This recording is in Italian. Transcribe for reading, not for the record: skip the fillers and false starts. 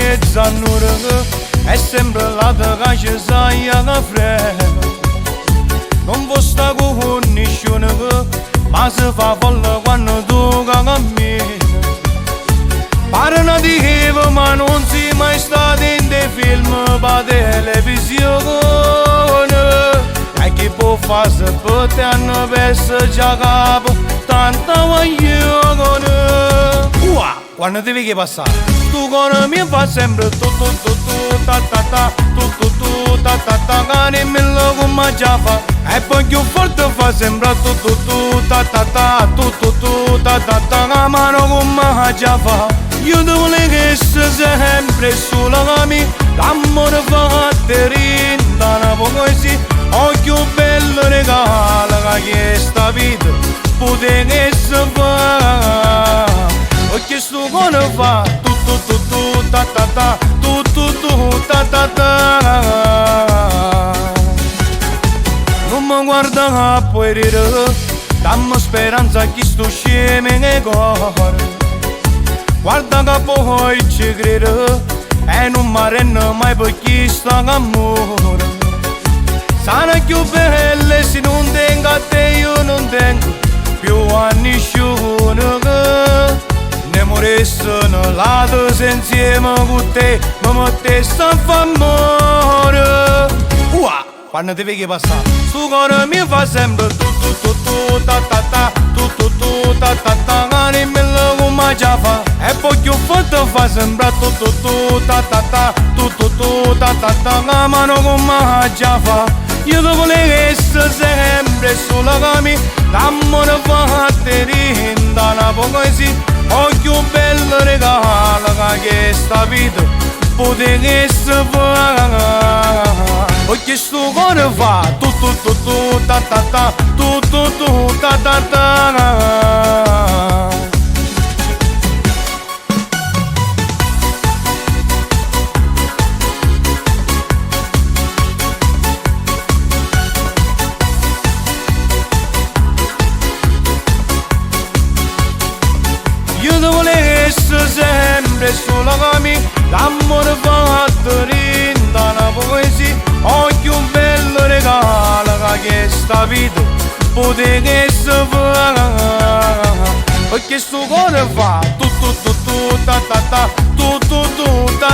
e zanură è sempre la da che saia da frega non può sta con nessuno ma se fa folla quando tu cammini parlano di Eva ma non si mai stati in dei film per televisione e chi può fare se potranno perso già capo tanta voglione quando ti vedi passare tu con me fa sempre tu ta ta ta tu ta ta ta cani millo come già fa e poi più forte fa sempre tu ta ta ta tu ta ta ta la mano come già fa io devo che sia sempre sulla mia l'amore fatte rindana così occhio bello regala che sta vita potete che si fa ho chiesto come fa tu ta ta ta tu ta ta ta non mi guarda a poi ridere dammi speranza che sto scemo nel cuore guarda che poi ci credo e non mi rendo mai perché sta amore sarà più belle se non tengo a te io non tengo più a nessuno ne morissero lato insieme con te ma mettessi a fa amore quando ti vedi passare su cuore mi fa sempre tu ta ta ta tu ta ta ta cani millo come già fa e poi più forte fa sempre tu ta ta ta tu ta ta ta la mano come già fa io devo che sia sempre sulla camina l'amore fatte rindana così occhio bello regala che sta vita potete che si fa ho chiesto come fa tu ta ta ta tu ta ta ta io devo che sia sempre sulla camina l'amore fatto rindana così occhio bello regala che sta vita potete che si fa perché sto cuore fa tu ta ta ta tu ta